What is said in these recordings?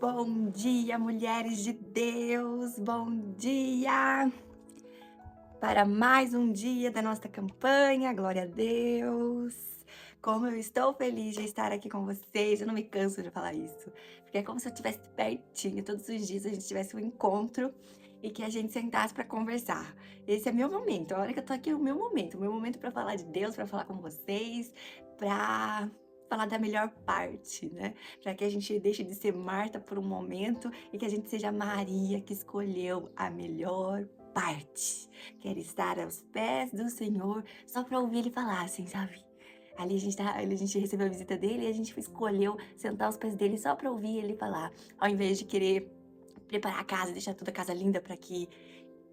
Bom dia, mulheres de Deus! Bom dia! Para mais um dia da nossa campanha, glória a Deus! Como eu estou feliz de estar aqui com vocês, eu não me canso de falar isso, porque é como se eu estivesse pertinho, todos os dias a gente tivesse um encontro e que a gente sentasse para conversar. Esse é meu momento, a hora que eu tô aqui é o meu momento para falar de Deus, para falar com vocês, para falar da melhor parte, né? Para que a gente deixe de ser Marta por um momento e que a gente seja Maria, que escolheu a melhor parte. Quero estar aos pés do Senhor só para ouvir ele falar, assim, sabe? Ali a gente recebeu a visita dele e a gente escolheu sentar aos pés dele só para ouvir ele falar, ao invés de querer preparar a casa, deixar toda a casa linda para que,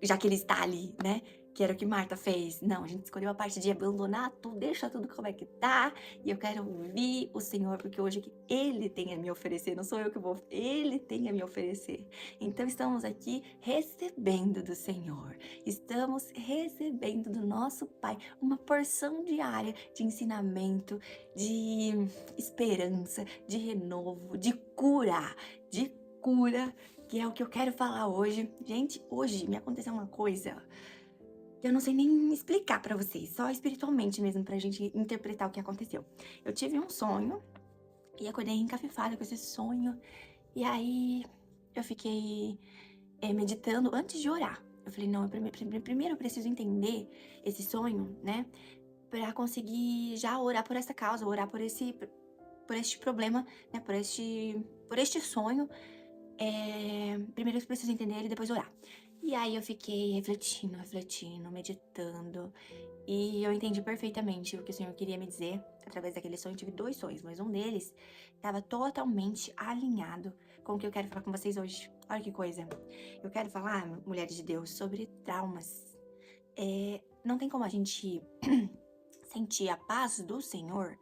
já que ele está ali, né? Que era o que Marta fez. Não, a gente escolheu a parte de abandonar tudo, deixa tudo como é que tá. E eu quero ouvir o Senhor, porque hoje é que Ele tem a me oferecer, não sou eu que vou, Ele tem a me oferecer. Então estamos aqui recebendo do Senhor, estamos recebendo do nosso Pai uma porção diária de ensinamento, de esperança, de renovo, de cura, que é o que eu quero falar hoje. Gente, hoje me aconteceu uma coisa que eu não sei nem explicar pra vocês, só espiritualmente mesmo, pra gente interpretar o que aconteceu. Eu tive um sonho e acordei encafifada com esse sonho, e aí eu fiquei meditando antes de orar. Eu falei, não, primeiro eu preciso entender esse sonho, né, pra conseguir já orar por essa causa, orar por este problema, né, por este sonho. Primeiro eu preciso entender ele e depois orar. E aí eu fiquei refletindo, meditando, e eu entendi perfeitamente o que o Senhor queria me dizer através daquele sonho. Eu tive 2 sonhos, mas um deles estava totalmente alinhado com o que eu quero falar com vocês hoje. Olha que coisa. Eu quero falar, mulheres de Deus, sobre traumas. Não tem como a gente sentir a paz do Senhor,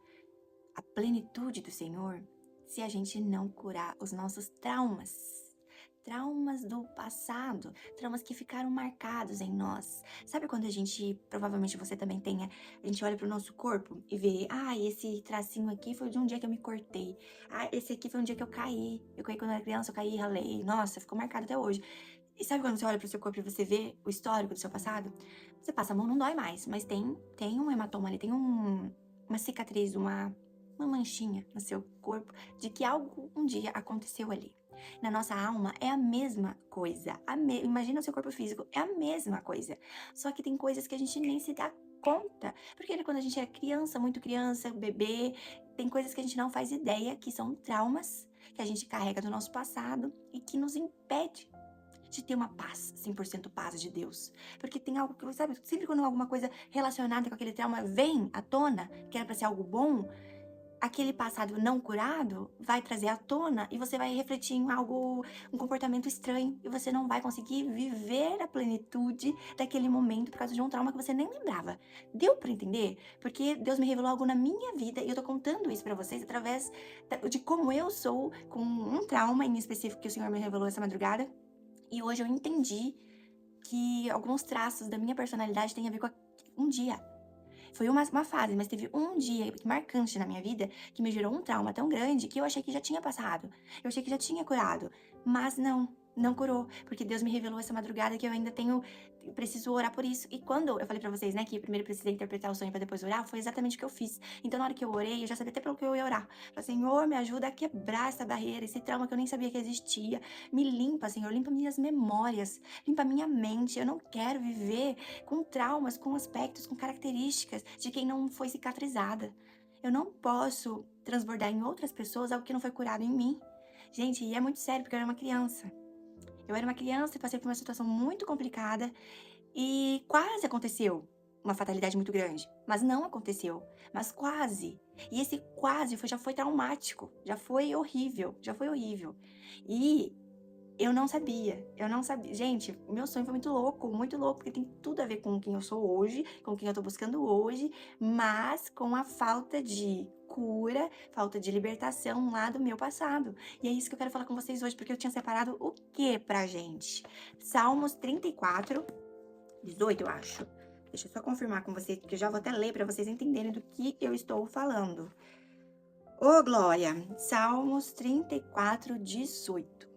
a plenitude do Senhor, se a gente não curar os nossos traumas. Traumas do passado, traumas que ficaram marcados em nós. Sabe quando a gente, provavelmente você também tenha, a gente olha pro nosso corpo e vê, esse tracinho aqui foi de um dia que eu me cortei. Esse aqui foi um dia que eu caí. Eu caí quando eu era criança, eu caí e ralei. Nossa, ficou marcado até hoje. E sabe quando você olha pro seu corpo e você vê o histórico do seu passado? Você passa a mão, não dói mais, mas tem um hematoma ali, tem uma cicatriz, uma manchinha no seu corpo de que algo um dia aconteceu ali. Na nossa alma é a mesma coisa. Imagina o seu corpo físico, é a mesma coisa. Só que tem coisas que a gente nem se dá conta. Porque quando a gente era criança, muito criança, bebê, tem coisas que a gente não faz ideia que são traumas que a gente carrega do nosso passado e que nos impede de ter uma paz, 100% paz de Deus. Porque tem algo que, sabe, sempre quando alguma coisa relacionada com aquele trauma vem à tona, que era pra ser algo bom, aquele passado não curado vai trazer à tona e você vai refletir em algo, um comportamento estranho, e você não vai conseguir viver a plenitude daquele momento por causa de um trauma que você nem lembrava. Deu pra entender? Porque Deus me revelou algo na minha vida e eu tô contando isso pra vocês através de como eu sou com um trauma em específico que o Senhor me revelou essa madrugada. E hoje eu entendi que alguns traços da minha personalidade têm a ver com um dia. Foi uma fase, mas teve um dia marcante na minha vida que me gerou um trauma tão grande que eu achei que já tinha passado. Eu achei que já tinha curado, mas não curou, porque Deus me revelou essa madrugada que eu ainda eu preciso orar por isso. E quando eu falei pra vocês, né, que primeiro precisei interpretar o sonho pra depois orar, foi exatamente o que eu fiz. Então na hora que eu orei, eu já sabia até pelo que eu ia orar. Falei, Senhor, me ajuda a quebrar essa barreira, esse trauma que eu nem sabia que existia. Me limpa, Senhor, limpa minhas memórias, limpa minha mente. Eu não quero viver com traumas, com aspectos, com características de quem não foi cicatrizada. Eu não posso transbordar em outras pessoas algo que não foi curado em mim. Gente, e é muito sério, porque eu era uma criança. Eu era uma criança e passei por uma situação muito complicada e quase aconteceu uma fatalidade muito grande. Mas não aconteceu, mas quase. E esse quase já foi traumático, já foi horrível, já foi horrível. E eu não sabia. Gente, o meu sonho foi muito louco, porque tem tudo a ver com quem eu sou hoje, com quem eu tô buscando hoje, mas com a falta de cura, falta de libertação lá do meu passado. E é isso que eu quero falar com vocês hoje, porque eu tinha separado o que pra gente? Salmos 34, 18, eu acho. Deixa eu só confirmar com vocês, porque eu já vou até ler pra vocês entenderem do que eu estou falando. Ô glória! Salmos 34:18.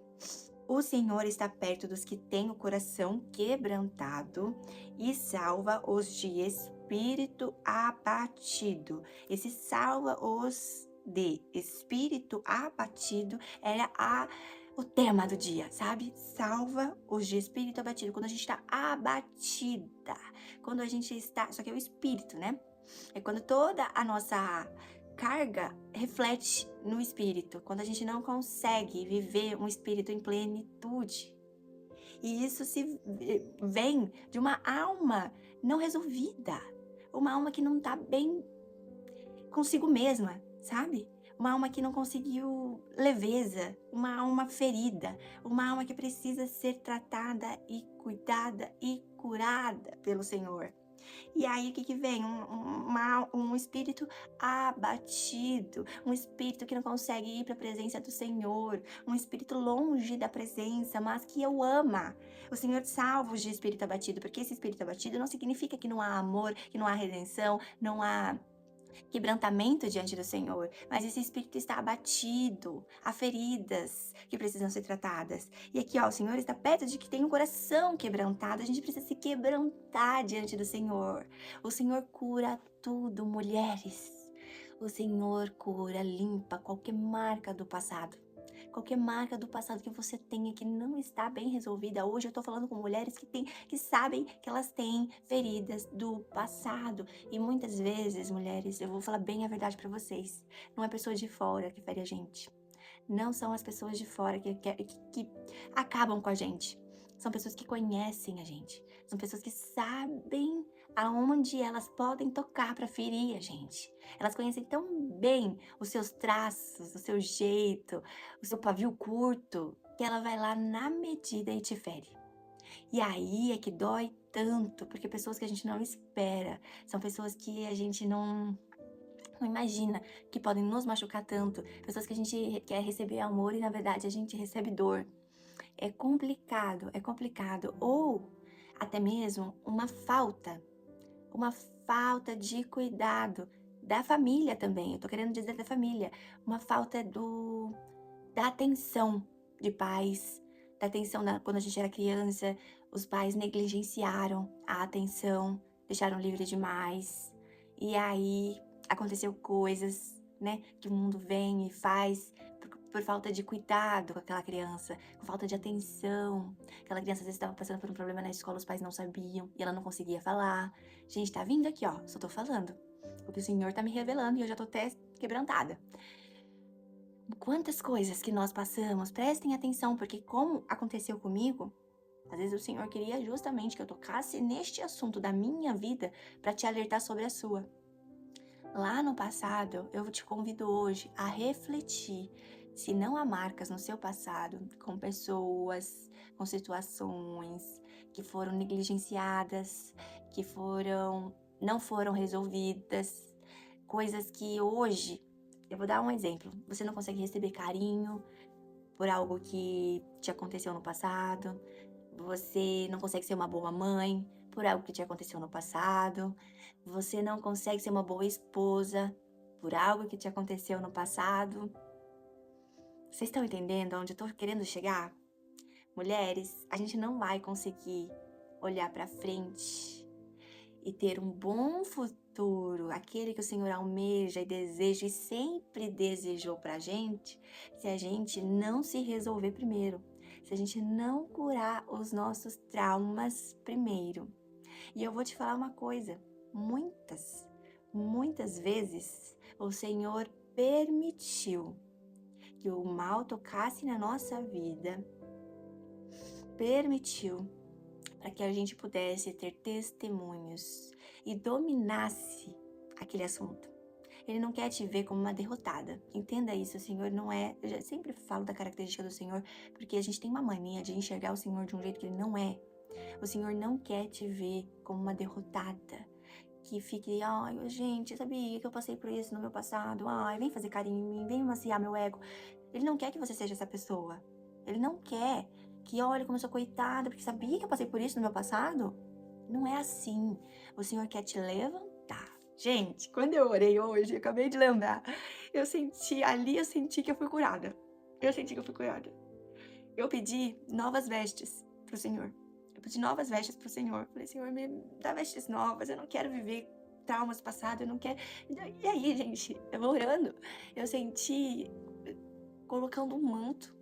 O Senhor está perto dos que têm o coração quebrantado e salva os de espírito abatido. Esse salva os de espírito abatido era o tema do dia, sabe? Salva os de espírito abatido. Quando a gente está abatida, quando a gente está. Só que é o espírito, né? É quando toda a nossa carga reflete no espírito, quando a gente não consegue viver um espírito em plenitude. E isso vem de uma alma não resolvida, uma alma que não está bem consigo mesma, sabe? Uma alma que não conseguiu leveza, uma alma ferida, uma alma que precisa ser tratada e cuidada e curada pelo Senhor. E aí, o que vem? Um espírito abatido, um espírito que não consegue ir para a presença do Senhor, um espírito longe da presença, mas que eu ama. O Senhor salva os de espírito abatido, porque esse espírito abatido não significa que não há amor, que não há redenção, não há quebrantamento diante do Senhor, mas esse espírito está abatido, há feridas que precisam ser tratadas. E aqui, ó, o Senhor está perto de que tem um coração quebrantado, a gente precisa se quebrantar diante do Senhor. O Senhor cura tudo, mulheres. O Senhor cura, limpa qualquer marca do passado. Qualquer marca do passado que você tenha que não está bem resolvida. Hoje eu tô falando com mulheres que sabem que elas têm feridas do passado. E muitas vezes, mulheres, eu vou falar bem a verdade pra vocês. Não é pessoa de fora que fere a gente. Não são as pessoas de fora que acabam com a gente. São pessoas que conhecem a gente. São pessoas que sabem aonde elas podem tocar para ferir a gente. Elas conhecem tão bem os seus traços, o seu jeito, o seu pavio curto, que ela vai lá na medida e te fere. E aí é que dói tanto, porque pessoas que a gente não espera, são pessoas que a gente não imagina que podem nos machucar tanto, pessoas que a gente quer receber amor e na verdade a gente recebe dor. É complicado, é complicado. Ou até mesmo uma falta de cuidado da família também. Eu tô querendo dizer da família, uma falta da atenção de pais, da atenção quando a gente era criança, os pais negligenciaram a atenção, deixaram livre demais. E aí aconteceu coisas, né, que o mundo vem e faz por falta de cuidado com aquela criança, com falta de atenção. Aquela criança às vezes estava passando por um problema na escola, os pais não sabiam e ela não conseguia falar. Gente, tá vindo aqui, ó, só tô falando. O que o Senhor tá me revelando e eu já tô até quebrantada. Quantas coisas que nós passamos, prestem atenção, porque como aconteceu comigo, às vezes o Senhor queria justamente que eu tocasse neste assunto da minha vida para te alertar sobre a sua. Lá no passado, eu te convido hoje a refletir se não há marcas no seu passado com pessoas, com situações que foram negligenciadas, que não foram resolvidas, coisas que hoje, eu vou dar um exemplo, você não consegue receber carinho por algo que te aconteceu no passado, você não consegue ser uma boa mãe por algo que te aconteceu no passado, você não consegue ser uma boa esposa por algo que te aconteceu no passado. Vocês estão entendendo onde eu tô querendo chegar? Mulheres, a gente não vai conseguir olhar pra frente e ter um bom futuro, aquele que o Senhor almeja e deseja e sempre desejou pra gente, se a gente não se resolver primeiro, se a gente não curar os nossos traumas primeiro. E eu vou te falar uma coisa, muitas vezes o Senhor permitiu que o mal tocasse na nossa vida, permitiu para que a gente pudesse ter testemunhos e dominasse aquele assunto. Ele não quer te ver como uma derrotada. Entenda isso, o Senhor não é... Eu já sempre falo da característica do Senhor, porque a gente tem uma mania de enxergar o Senhor de um jeito que Ele não é. O Senhor não quer te ver como uma derrotada, que fique, ai, gente, sabia que eu passei por isso no meu passado, ai, vem fazer carinho em mim, vem maciar meu ego. Ele não quer que você seja essa pessoa. Ele não quer que, olha, como eu sou coitada, porque sabia que eu passei por isso no meu passado. Não é assim. O Senhor quer te levantar. Gente, quando eu orei hoje, eu acabei de lembrar, eu senti que eu fui curada. Eu senti que eu fui curada. Eu pedi novas vestes pro Senhor. Eu pedi novas vestes pro Senhor. Falei, Senhor, me dá vestes novas. Eu não quero viver traumas passados. Eu não quero. E aí, gente, eu vou orando. Eu senti colocando um manto.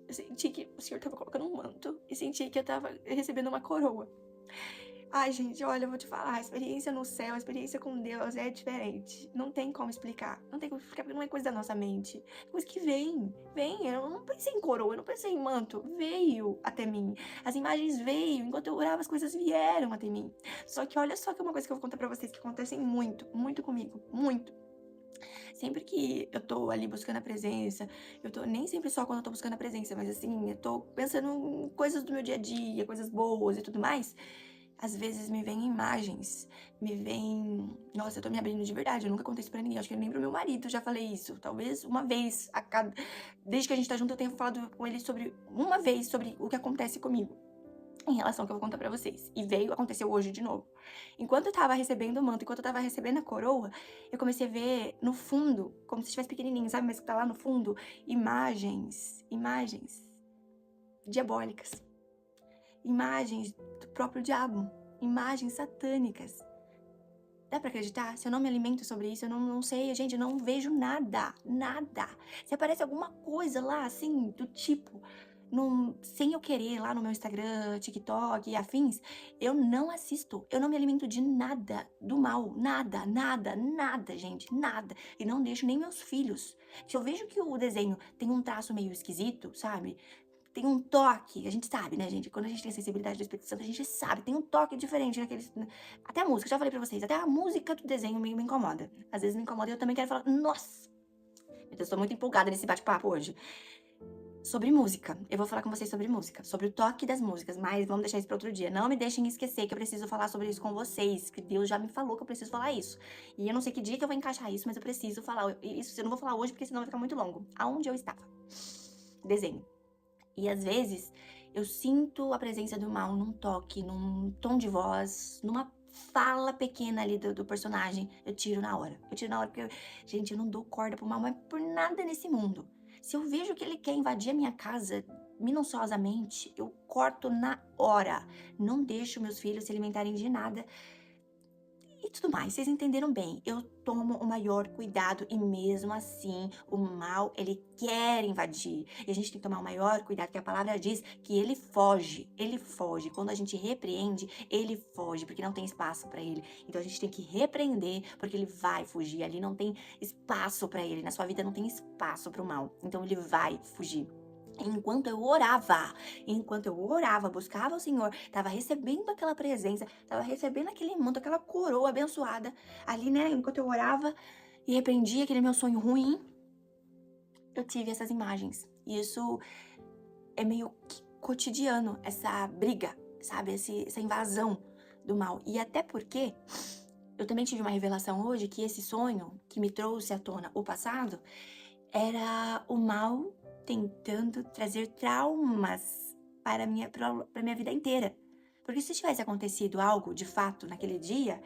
Eu senti que o Senhor tava colocando um manto. E senti que eu tava recebendo uma coroa. Ai, gente, olha, eu vou te falar, a experiência no céu, a experiência com Deus é diferente. Não tem como explicar. Não tem como explicar, porque não é coisa da nossa mente. É coisa que vem. Eu não pensei em coroa, eu não pensei em manto. Veio até mim. As imagens veio. Enquanto eu orava, as coisas vieram até mim. Só que olha só que é uma coisa que eu vou contar pra vocês que acontecem muito comigo. Muito. Sempre que eu tô ali buscando a presença, nem sempre só quando eu tô buscando a presença, mas assim, eu tô pensando em coisas do meu dia a dia, coisas boas e tudo mais. Às vezes me vem imagens, Nossa, eu tô me abrindo de verdade, eu nunca contei isso pra ninguém, acho que nem pro meu marido já falei isso. Talvez uma vez a cada... Desde que a gente tá junto, eu tenho falado com ele uma vez sobre o que acontece comigo, em relação ao que eu vou contar pra vocês. E aconteceu hoje de novo. Enquanto eu tava recebendo o manto, enquanto eu tava recebendo a coroa, eu comecei a ver no fundo, como se estivesse pequenininho, sabe? Mas que tá lá no fundo, imagens diabólicas. Imagens do próprio diabo, imagens satânicas. Dá pra acreditar? Se eu não me alimento sobre isso, eu não sei, gente, eu não vejo nada. Se aparece alguma coisa lá, assim, do tipo, sem eu querer, lá no meu Instagram, TikTok e afins, eu não assisto, eu não me alimento de nada do mal, nada, gente, nada. E não deixo nem meus filhos. Se eu vejo que o desenho tem um traço meio esquisito, sabe? Tem um toque, a gente sabe, né, gente? Quando a gente tem a sensibilidade do Espírito Santo, a gente sabe, tem um toque diferente naqueles... Até a música, já falei pra vocês, até a música do desenho me incomoda. Às vezes me incomoda e eu também quero falar, nossa! Eu tô muito empolgada nesse bate-papo hoje. Sobre música, eu vou falar com vocês sobre música, sobre o toque das músicas, mas vamos deixar isso pra outro dia. Não me deixem esquecer que eu preciso falar sobre isso com vocês, que Deus já me falou que eu preciso falar isso. E eu não sei que dia que eu vou encaixar isso, mas eu preciso falar isso. Eu não vou falar hoje, porque senão vai ficar muito longo. Aonde eu estava? Desenho. E às vezes eu sinto a presença do mal num toque, num tom de voz, numa fala pequena ali do personagem. Eu tiro na hora. Porque, gente, eu não dou corda pro mal, mas por nada nesse mundo. Se eu vejo que ele quer invadir a minha casa minuciosamente, eu corto na hora. Não deixo meus filhos se alimentarem de nada. E tudo mais, vocês entenderam bem. Eu tomo o maior cuidado e mesmo assim o mal, ele quer invadir. E a gente tem que tomar o maior cuidado, que a palavra diz que ele foge. Ele foge. Quando a gente repreende, ele foge, porque não tem espaço para ele. Então a gente tem que repreender, porque ele vai fugir. Ali não tem espaço para ele. Na sua vida não tem espaço para o mal. Então ele vai fugir. Enquanto eu orava, buscava o Senhor, tava recebendo aquela presença, tava recebendo aquele manto, aquela coroa abençoada, ali, né, enquanto eu orava e repreendia aquele meu sonho ruim, eu tive essas imagens. E isso é meio que cotidiano, essa briga, sabe, essa invasão do mal. E até porque eu também tive uma revelação hoje que esse sonho que me trouxe à tona o passado era o mal tentando trazer traumas para minha vida inteira. Porque se tivesse acontecido algo de fato naquele dia,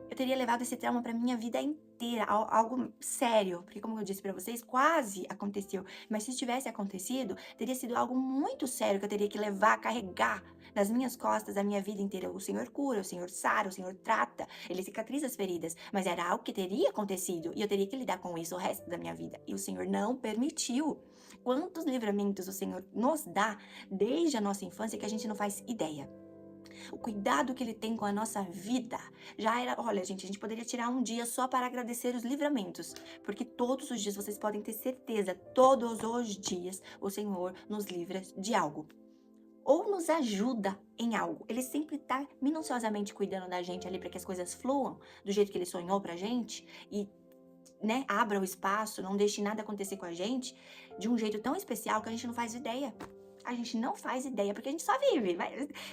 eu teria levado esse trauma para minha vida inteira, algo sério, porque como eu disse para vocês, quase aconteceu. Mas se tivesse acontecido, teria sido algo muito sério que eu teria que levar, carregar nas minhas costas a minha vida inteira. O Senhor cura, o Senhor sara, o Senhor trata, Ele cicatriza as feridas, mas era algo que teria acontecido e eu teria que lidar com isso o resto da minha vida. E o Senhor não permitiu. Quantos livramentos o Senhor nos dá desde a nossa infância que a gente não faz ideia. O cuidado que ele tem com a nossa vida já era... Olha, gente, a gente poderia tirar um dia só para agradecer os livramentos, porque todos os dias, vocês podem ter certeza, todos os dias, o Senhor nos livra de algo. Ou nos ajuda em algo. Ele sempre tá minuciosamente cuidando da gente ali para que as coisas fluam do jeito que ele sonhou pra gente e, né, abra o espaço, não deixe nada acontecer com a gente de um jeito tão especial que a gente não faz ideia. A gente não faz ideia, porque a gente só vive.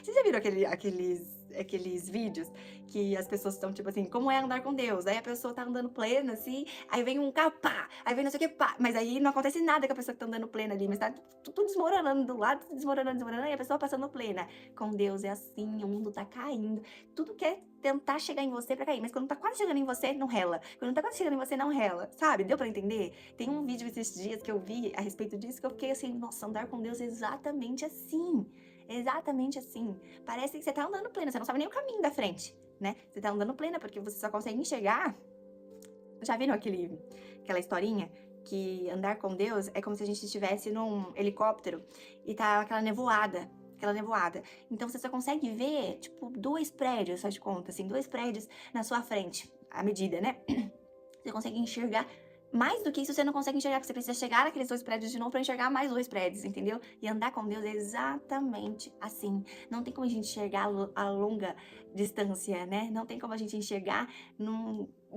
Vocês já viram aqueles vídeos que as pessoas estão, tipo assim, como é andar com Deus? Aí a pessoa tá andando plena, assim, aí vem um carro, pá, aí vem não sei o que, pá. Mas aí não acontece nada com a pessoa que tá andando plena ali, mas tá tudo desmoronando do lado, desmoronando, e a pessoa passando plena. Com Deus é assim, o mundo tá caindo. Tudo que é tentar chegar em você pra cair, mas quando tá quase chegando em você, não rela. Quando tá quase chegando em você, não rela, sabe? Deu pra entender? Tem um vídeo esses dias que eu vi a respeito disso que eu fiquei assim, nossa, andar com Deus é exatamente assim. Exatamente assim. Parece que você tá andando plena, você não sabe nem o caminho da frente, né? Você tá andando plena porque você só consegue enxergar. Já viram aquela historinha? Que andar com Deus é como se a gente estivesse num helicóptero e tá aquela nevoada. Aquela nevoada. Então você só consegue ver, tipo, 2 prédios, faz de conta, assim, 2 prédios na sua frente, à medida, né? Você consegue enxergar. Mais do que isso, você não consegue enxergar, porque você precisa chegar naqueles 2 prédios de novo pra enxergar mais 2 prédios, entendeu? E andar com Deus é exatamente assim. Não tem como a gente enxergar a longa distância, né? Não tem como a gente enxergar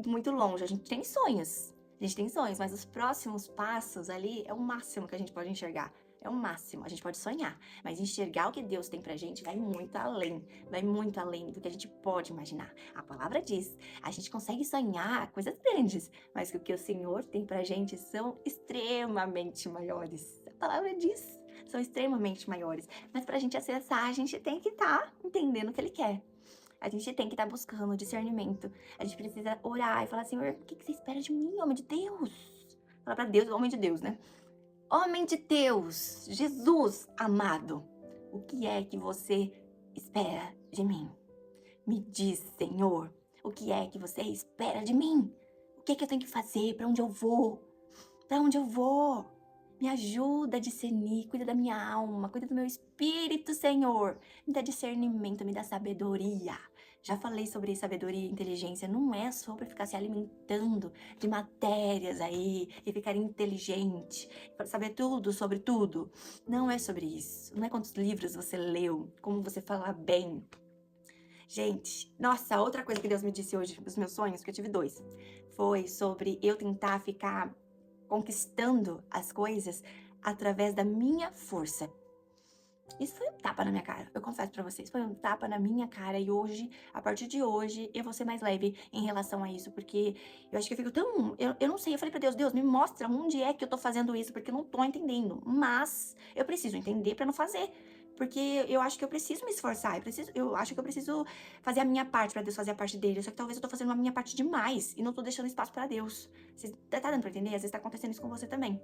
muito longe. A gente tem sonhos. A gente tem sonhos, mas os próximos passos ali é o máximo que a gente pode enxergar. É o máximo. A gente pode sonhar, mas enxergar o que Deus tem pra gente vai muito além. Vai muito além do que a gente pode imaginar. A palavra diz, a gente consegue sonhar coisas grandes, mas que o que o Senhor tem pra gente são extremamente maiores. A palavra diz, são extremamente maiores. Mas pra gente acessar, a gente tem que estar entendendo o que Ele quer. A gente tem que estar buscando discernimento. A gente precisa orar e falar, Senhor, o que você espera de mim, homem de Deus? Falar pra Deus, homem de Deus, né? Homem de Deus, Jesus amado, o que é que você espera de mim? Me diz, Senhor, o que é que você espera de mim? O que é que eu tenho que fazer? Para onde eu vou? Para onde eu vou? Me ajuda a discernir, cuida da minha alma, cuida do meu espírito, Senhor. Me dá discernimento, me dá sabedoria. Já falei sobre sabedoria e inteligência, não é sobre ficar se alimentando de matérias aí e ficar inteligente, saber tudo sobre tudo. Não é sobre isso. Não é quantos livros você leu, como você falar bem. Gente, nossa, outra coisa que Deus me disse hoje dos meus sonhos, que eu tive 2, foi sobre eu tentar ficar conquistando as coisas através da minha força. Isso foi um tapa na minha cara, eu confesso pra vocês, foi um tapa na minha cara e hoje, a partir de hoje, eu vou ser mais leve em relação a isso, porque eu acho que eu fico tão... Eu não sei, eu falei pra Deus, Deus, me mostra onde é que eu tô fazendo isso, porque eu não tô entendendo, mas eu preciso entender pra não fazer. Porque eu acho que eu preciso me esforçar, eu acho que eu preciso fazer a minha parte pra Deus fazer a parte dele. Só que talvez eu tô fazendo a minha parte demais e não tô deixando espaço pra Deus. Você tá dando pra entender? Às vezes tá acontecendo isso com você também.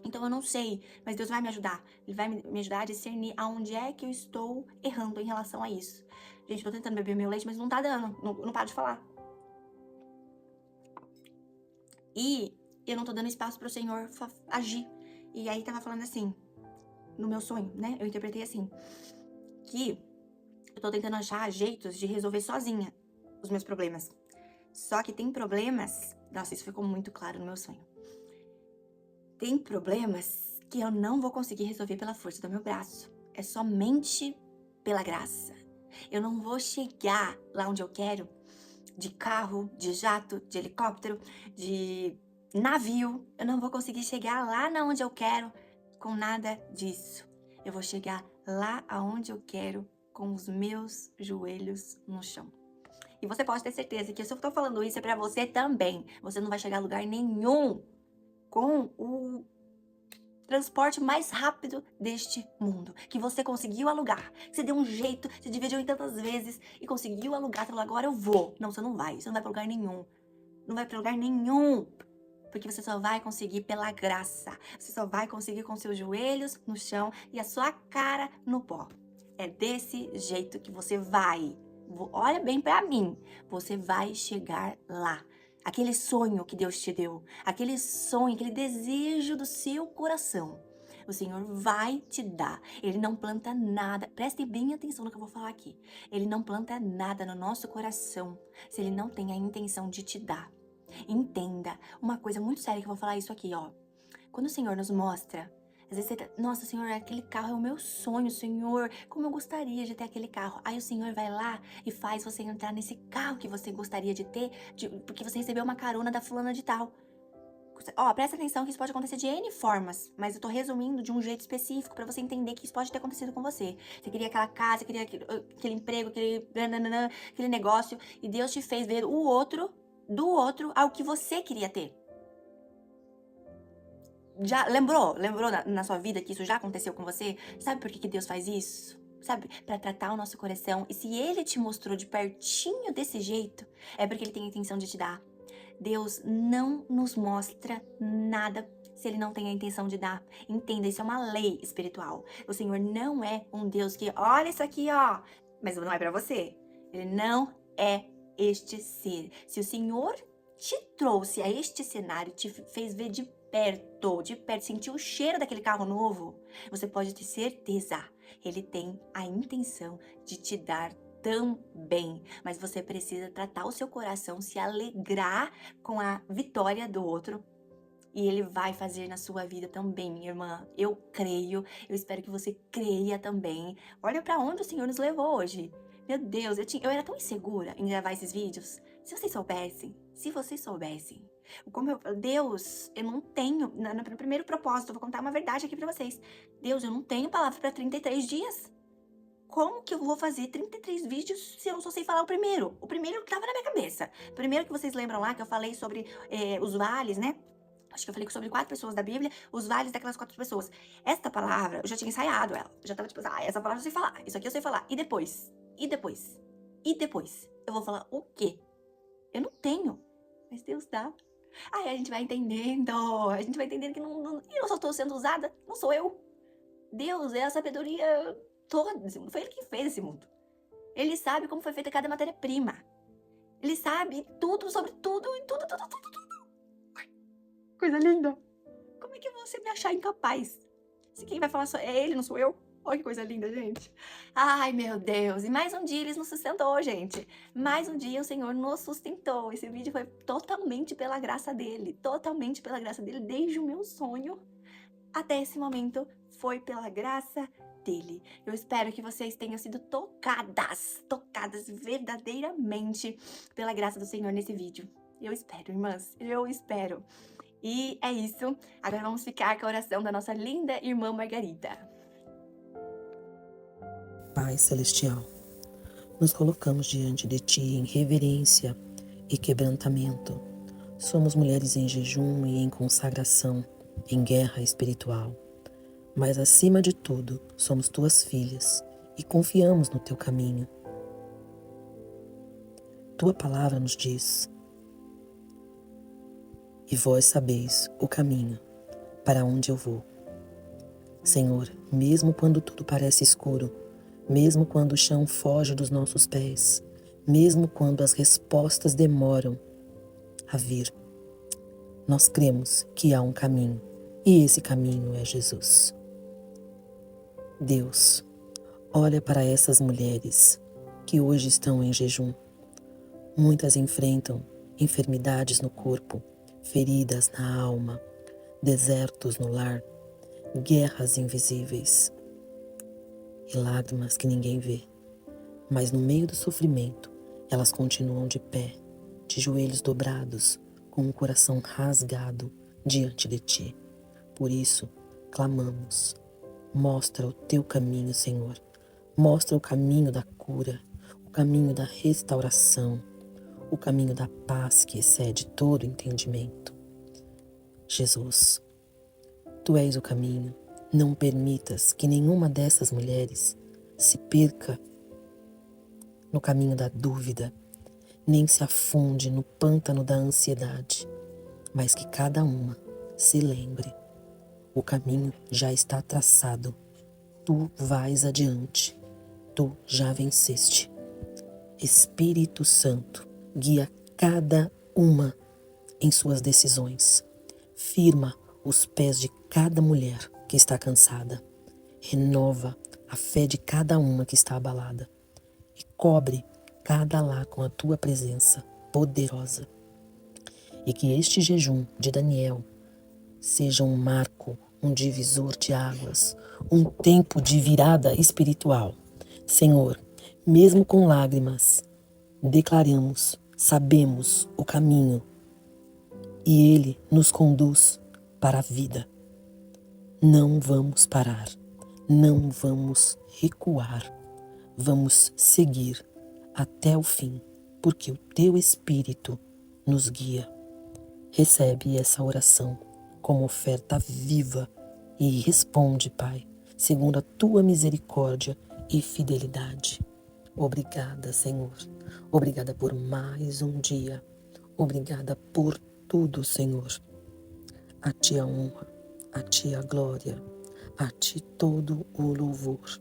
Então eu não sei, mas Deus vai me ajudar. Ele vai me ajudar a discernir aonde é que eu estou errando em relação a isso. Gente, tô tentando beber meu leite, mas não tá dando. Não paro de falar. E eu não tô dando espaço pro Senhor agir. E aí tava falando assim, no meu sonho, né? Eu interpretei assim, que eu tô tentando achar jeitos de resolver sozinha os meus problemas. Só que tem problemas... Nossa, isso ficou muito claro no meu sonho. Tem problemas que eu não vou conseguir resolver pela força do meu braço. É somente pela graça. Eu não vou chegar lá onde eu quero de carro, de jato, de helicóptero, de navio. Eu não vou conseguir chegar lá onde eu quero com nada disso. Eu vou chegar lá aonde eu quero com os meus joelhos no chão. E você pode ter certeza que se eu tô falando isso é pra você também. Você não vai chegar a lugar nenhum com o transporte mais rápido deste mundo, que você conseguiu alugar, que você deu um jeito, você dividiu em tantas vezes e conseguiu alugar, você falou, agora eu vou. Não, você não vai pra lugar nenhum. Não vai pra lugar nenhum, porque você só vai conseguir pela graça. Você só vai conseguir com seus joelhos no chão e a sua cara no pó. É desse jeito que você vai. Olha bem pra mim, você vai chegar lá. Aquele sonho que Deus te deu, aquele sonho, aquele desejo do seu coração, o Senhor vai te dar. Ele não planta nada, prestem bem atenção no que eu vou falar aqui. Ele não planta nada no nosso coração se Ele não tem a intenção de te dar. Entenda, uma coisa muito séria que eu vou falar isso aqui, ó. Quando o Senhor nos mostra, às vezes você tá, nossa, Senhor, aquele carro é o meu sonho, Senhor, como eu gostaria de ter aquele carro. Aí o Senhor vai lá e faz você entrar nesse carro que você gostaria de ter, porque você recebeu uma carona da fulana de tal. Ó, presta atenção que isso pode acontecer de N formas, mas eu tô resumindo de um jeito específico pra você entender que isso pode ter acontecido com você. Você queria aquela casa, queria aquele emprego, aquele negócio, e Deus te fez ver do outro ao que você queria ter. Já lembrou na sua vida que isso já aconteceu com você? Sabe por que Deus faz isso? sabe, para tratar o nosso coração. E se ele te mostrou de pertinho desse jeito, é porque ele tem a intenção de te dar. Deus não nos mostra nada se ele não tem a intenção de dar. Entenda, isso é uma lei espiritual. O Senhor não é um Deus que, olha isso aqui, ó, mas não é para você. Ele não é este ser. Se o Senhor te trouxe a este cenário, te fez ver de perto, sentir o cheiro daquele carro novo, você pode ter certeza, ele tem a intenção de te dar também, mas você precisa tratar o seu coração, se alegrar com a vitória do outro, e ele vai fazer na sua vida também, minha irmã. Eu creio, eu espero que você creia também. Olha pra onde o Senhor nos levou hoje. Meu Deus, eu era tão insegura em gravar esses vídeos. Se vocês soubessem, Deus, eu não tenho, no primeiro propósito, eu vou contar uma verdade aqui pra vocês. Deus, eu não tenho palavra pra 33 dias. Como que eu vou fazer 33 vídeos se eu só sei falar o primeiro? O primeiro que tava na minha cabeça. O primeiro que vocês lembram lá, que eu falei sobre os vales, né? Acho que eu falei sobre 4 pessoas da Bíblia, os vales daquelas 4 pessoas. Esta palavra, eu já tinha ensaiado ela. Eu já tava tipo, essa palavra eu sei falar, isso aqui eu sei falar. E depois? E depois? E depois? Eu vou falar o quê? Eu não tenho, mas Deus dá. Aí a gente vai entendendo que eu só tô sendo usada, não sou eu. Deus é a sabedoria toda desse mundo. Foi ele que fez esse mundo. Ele sabe como foi feita cada matéria-prima. Ele sabe tudo sobre tudo e tudo. Coisa linda. Como é que você me achar incapaz? Se quem vai falar só é ele, não sou eu. Olha que coisa linda, gente. Ai, meu Deus. E mais um dia ele nos sustentou, gente. Mais um dia o Senhor nos sustentou. Esse vídeo foi totalmente pela graça dele. Totalmente pela graça dele. Desde o meu sonho até esse momento foi pela graça dele. Eu espero que vocês tenham sido tocadas verdadeiramente pela graça do Senhor nesse vídeo. Eu espero, irmãs. Eu espero. E é isso. Agora vamos ficar com a oração da nossa linda irmã Margarida. Pai Celestial, nos colocamos diante de Ti em reverência e quebrantamento. Somos mulheres em jejum e em consagração, em guerra espiritual. Mas acima de tudo, somos Tuas filhas e confiamos no Teu caminho. Tua palavra nos diz: e vós sabeis o caminho para onde eu vou. Senhor, mesmo quando tudo parece escuro, mesmo quando o chão foge dos nossos pés, mesmo quando as respostas demoram a vir, nós cremos que há um caminho, e esse caminho é Jesus. Deus, olha para essas mulheres que hoje estão em jejum. Muitas enfrentam enfermidades no corpo, feridas na alma, desertos no lar, guerras invisíveis e lágrimas que ninguém vê. Mas no meio do sofrimento, elas continuam de pé, de joelhos dobrados, com o coração rasgado diante de Ti. Por isso, clamamos: mostra o Teu caminho, Senhor. Mostra o caminho da cura, o caminho da restauração, o caminho da paz que excede todo entendimento. Jesus, Tu és o caminho. Não permitas que nenhuma dessas mulheres se perca no caminho da dúvida, nem se afunde no pântano da ansiedade, mas que cada uma se lembre: o caminho já está traçado, Tu vais adiante, Tu já venceste. Espírito Santo, guia cada uma em suas decisões. Firma os pés de cada mulher que está cansada. Renova a fé de cada uma que está abalada. E cobre cada lar com a Tua presença poderosa. E que este jejum de Daniel seja um marco, um divisor de águas, um tempo de virada espiritual. Senhor, mesmo com lágrimas, declaramos, sabemos o caminho e Ele nos conduz para a vida. Não vamos parar, não vamos recuar, vamos seguir até o fim, porque o Teu Espírito nos guia. Recebe essa oração como oferta viva e responde, Pai, segundo a Tua misericórdia e fidelidade. Obrigada, Senhor. Obrigada por mais um dia. Obrigada por tudo, Senhor. A Ti a honra, a Ti a glória, a Ti todo o louvor.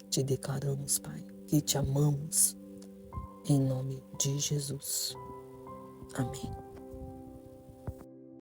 Te declaramos, Pai, que Te amamos. Em nome de Jesus. Amém.